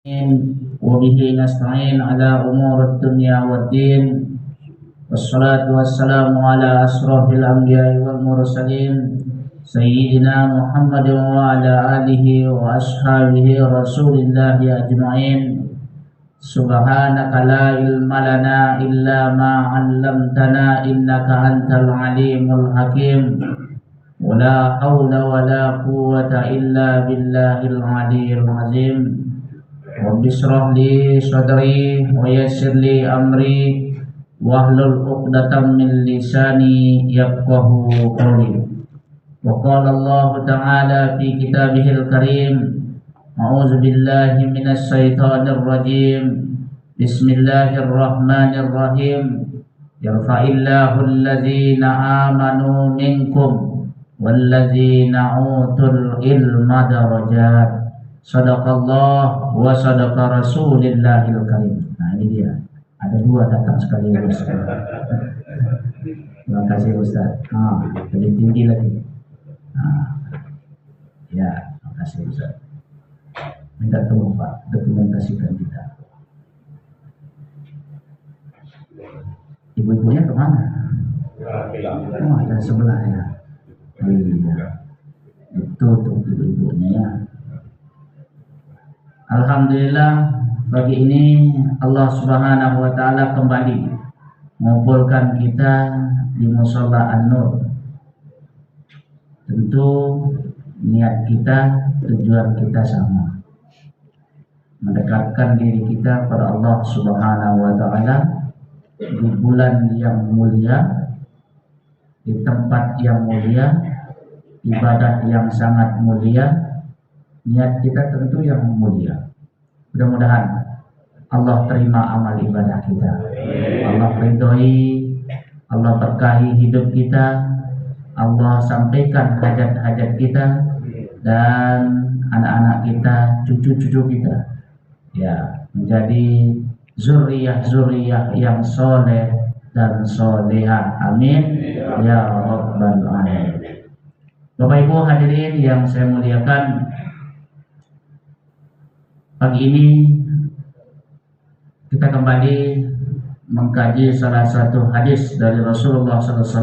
وبه نستعين على أمور الدنيا والدين والصلاة والسلام على أشرف الأنبياء والمرسلين سيدنا محمد وعلى آله وأصحابه رسول الله أجمعين سبحانك لا علم لنا إلا ما علمتنا إنك أنت العليم الحكيم ولا حول ولا قوة إلا بالله العلي العظيم Rabbi shrah li sadri wa yassir li amri wahlul 'uqdatam min lisani yafqahu qawli. Wa qala Allah ta'ala fi kitabihil karim a'udzu billahi minasy syaithanir rajim. Bismillahirrahmanirrahim. Yarfa'illahu alladzina amanu minkum walladzina utul ilma darajat. Sadaqallah wa sadaqa rasulillahil karim. Nah ini dia, ada dua datang sekaligus. Terima kasih Ustaz. Lebih tinggi lagi. Ya, terima kasih Ustaz. Minta tolong Pak, dokumentasikan kita. Ibu-ibunya kemana? Oh, ada sebelah ya. Iya. Itu tuh ibu-ibunya ya. Alhamdulillah pagi ini Allah Subhanahu wa taala kembali mengumpulkan kita di Mushola An-Nur. Tentu niat kita, tujuan kita sama. Mendekatkan diri kita kepada Allah Subhanahu wa taala di bulan yang mulia, di tempat yang mulia, ibadat yang sangat mulia. Niat kita tentu yang mulia. Mudah-mudahan Allah terima amal ibadah kita. Allah ridhoi, Allah berkahi hidup kita, Allah sampaikan hajat-hajat kita dan anak-anak kita, cucu-cucu kita, ya, menjadi zuriyah-zuriyah yang soleh dan solehah. Amin ya rabbal alamin. Bapak Ibu hadirin yang saya muliakan, pagi ini kita kembali mengkaji salah satu hadis dari Rasulullah SAW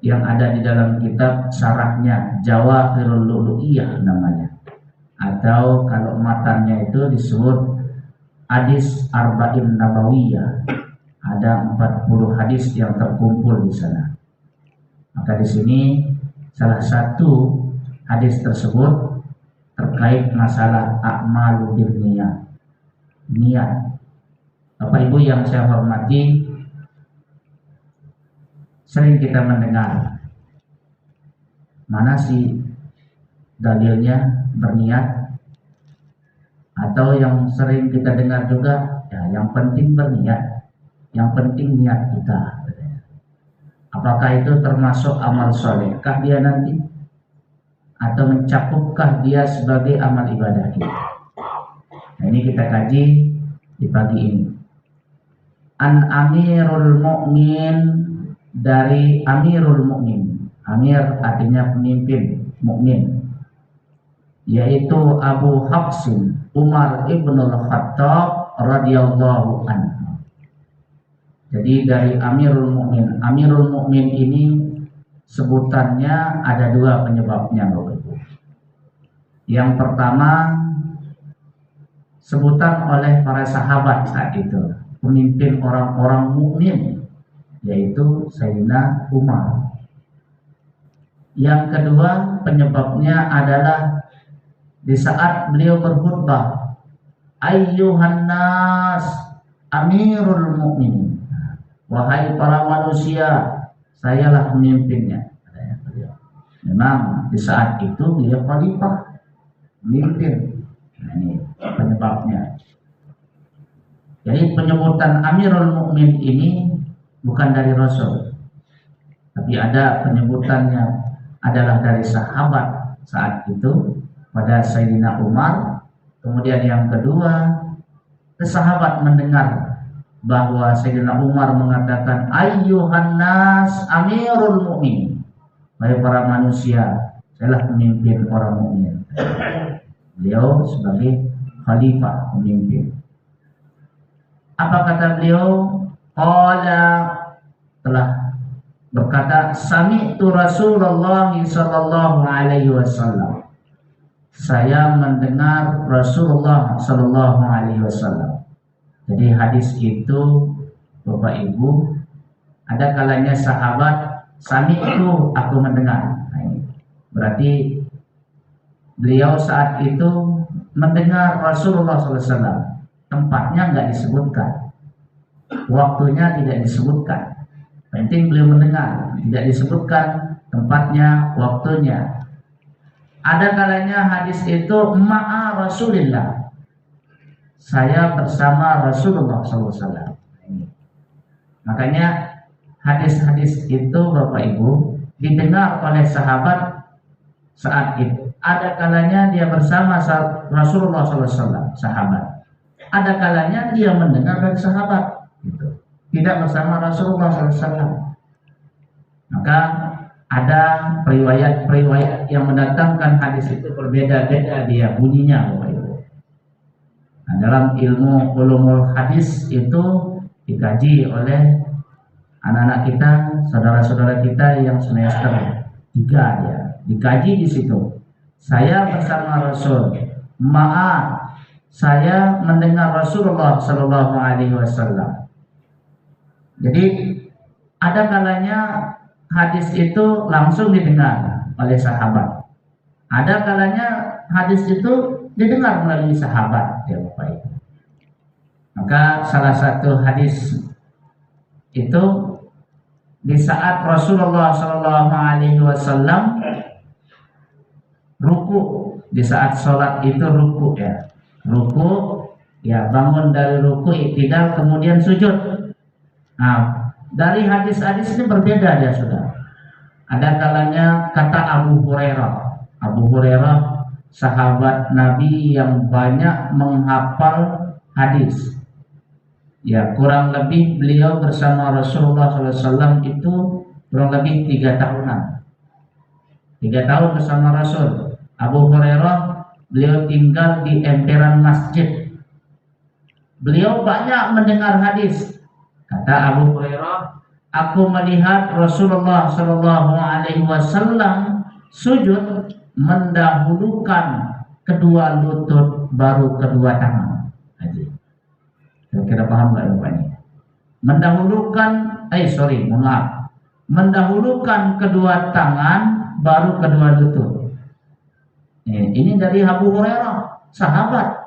yang ada di dalam kitab syarahnya Jawahirul Lu'lu'iyah namanya, atau kalau matanya itu disebut hadis Arba'in Nabawiyah. Ada 40 hadis yang terkumpul di sana. Maka di sini salah satu hadis tersebut terkait masalah a'malu bin niat. Bapak Ibu yang saya hormati, sering kita mendengar, mana sih dalilnya berniat? Atau yang sering kita dengar juga, ya yang penting berniat, yang penting niat kita. Apakah itu termasuk amal solehkah dia nanti? Atau mencakupkah dia sebagai amal ibadah kita? Nah, ini kita kaji di pagi ini. An Amirul Mukmin, dari Amirul Mukmin. Amir artinya pemimpin, mukmin, yaitu Abu Hafsin Umar ibnul Khattab radhiyallahu anhu. Jadi dari Amirul Mukmin. Amirul Mukmin ini sebutannya ada dua penyebabnya, Bapak Ibu. Yang pertama, sebutan oleh para sahabat saat itu, pemimpin orang-orang mukmin, yaitu Sayyidina Umar. Yang kedua penyebabnya adalah di saat beliau berkhutbah, ayyuhan nas amirul mukminin, wahai para manusia, sayalah pemimpinnya. Memang di saat itu beliau khalifah, pemimpin. Nah, ini penyebabnya. Jadi penyebutan Amirul Mukmin ini bukan dari Rasul, tapi ada penyebutannya adalah dari sahabat saat itu pada Sayyidina Umar. Kemudian yang kedua, sahabat mendengar bahwa Sayyidina Umar mengatakan ayyuhan nas amirul mukmin, wahai para manusia, sayalah pemimpin orang mukmin. Beliau sebagai khalifah, pemimpin. Apa kata beliau? Qala, telah berkata, sami'tu Rasulullah sallallahu alaihi wasallam. Saya mendengar Rasulullah sallallahu alaihi wasallam. Jadi hadis itu Bapak Ibu, ada kalanya sahabat sami'tu, aku mendengar. Nah, ini berarti beliau saat itu mendengar Rasulullah sallallahu alaihi wasallam. Tempatnya nggak disebutkan, waktunya tidak disebutkan. Penting beliau mendengar, tidak disebutkan tempatnya, waktunya. Ada kalanya hadis itu ma'a Rasulillah, saya bersama Rasulullah SAW. Makanya hadis-hadis itu Bapak Ibu didengar oleh sahabat saat itu. Ada kalanya dia bersama Rasulullah SAW, sahabat. Ada kalanya dia mendengar dari sahabat, gitu. Tidak bersama Rasulullah SAW. Maka ada periwayat yang mendatangkan hadis itu berbeda-beda dia bunyinya, Bapak Ibu. Nah, dalam ilmu ulumul hadis itu dikaji oleh anak-anak kita, saudara-saudara kita yang semester 3 ya. Dikaji di situ. Saya bersama Rasul, saya mendengar Rasulullah Sallallahu Alaihi Wasallam. Jadi ada kalanya hadis itu langsung didengar oleh sahabat. Ada kalanya hadis itu didengar melalui sahabat, ya Bapak Ibu. Maka salah satu hadis itu di saat Rasulullah Sallallahu Alaihi Wasallam ruku, di saat sholat itu ruku ya. Ruku, ya bangun dari ruku, iktidal, kemudian sujud. Nah, dari hadis-hadis ini berbeda dia sudah. Ada kalanya kata Abu Hurairah. Abu Hurairah sahabat Nabi yang banyak menghafal hadis. Ya kurang lebih beliau bersama Rasulullah SAW itu kurang lebih 3 tahunan. 3 tahun bersama Rasul. Abu Hurairah beliau tinggal di emperan masjid. Beliau banyak mendengar hadis. Kata Abu Hurairah, aku melihat Rasulullah Shallallahu Alaihi Wasallam sujud mendahulukan kedua lutut baru kedua tangan. Kira-kira paham nggak Bapak ini? Mendahulukan kedua tangan baru kedua lutut. Ini dari Abu Hurairah, sahabat.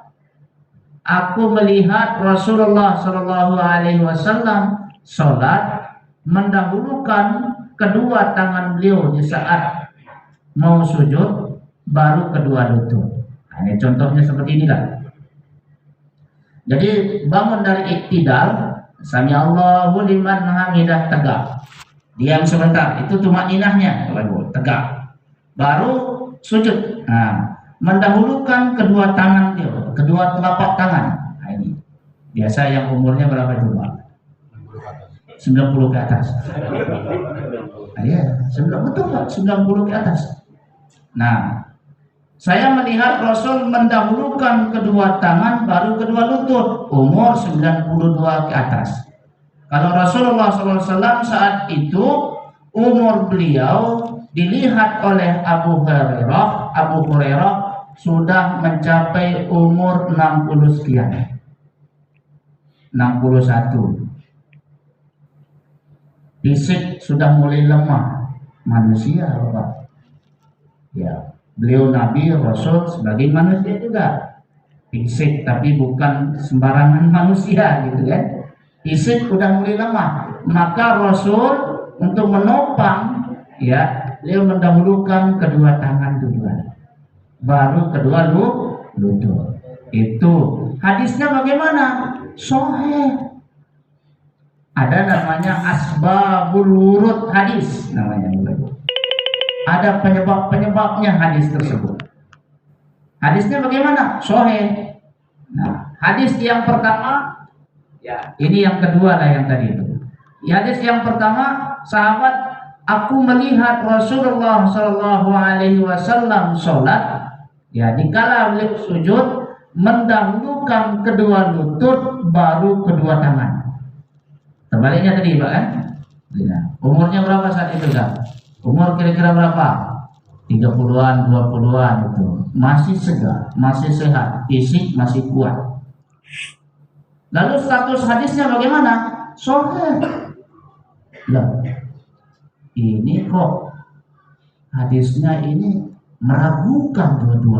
Aku melihat Rasulullah Shallallahu Alaihi Wasallam sholat mendahulukan kedua tangan beliau di saat mau sujud, baru kedua lutut. Nah, ini contohnya seperti inilah. Jadi bangun dari iktidal, sami Allahu liman hamidah, tegak. Diam sebentar, itu tumaninahnya, tegak. Baru sujud. Nah, mendahulukan kedua tangan dia, kedua telapak tangan. Nah, ini biasa yang umurnya berapa itu Pak? 90 ke atas. Iya, 90 betul Pak, 90 ke atas. Nah, saya melihat Rasul mendahulukan kedua tangan baru kedua lutut, umur 92 ke atas. Kalau Rasulullah SAW saat itu umur beliau dilihat oleh Abu Hurairah sudah mencapai umur 60 sekian, 61. Fisik sudah mulai lemah, manusia Bapak. Ya, beliau Nabi Rasul sebagai manusia juga. Fisik tapi bukan sembarangan manusia gitu kan. Fisik sudah mulai lemah, maka Rasul untuk menopang ya, beliau mendahulukan kedua tangan duluan, baru kedua lutut. Itu hadisnya bagaimana? Sahih. Ada namanya asbabul wurud hadis namanya. Ada penyebab-penyebabnya hadis tersebut. Hadisnya bagaimana? Sahih. Nah, hadis yang pertama, ya ini yang kedua lah yang tadi itu. Hadis yang pertama, sahabat, aku melihat Rasulullah Shallallahu Alaihi Wasallam sholat, ya dikala beliau sujud mendahulukan kedua lutut baru kedua tangan. Terbaliknya tadi Pak kan? Umurnya berapa saat itu kan? Umur kira-kira berapa? 30-an, 20-an itu. Masih segar, masih sehat, fisik masih kuat. Lalu status hadisnya bagaimana? Sahih. Lah, ini kok hadisnya ini meragukan dua-duanya.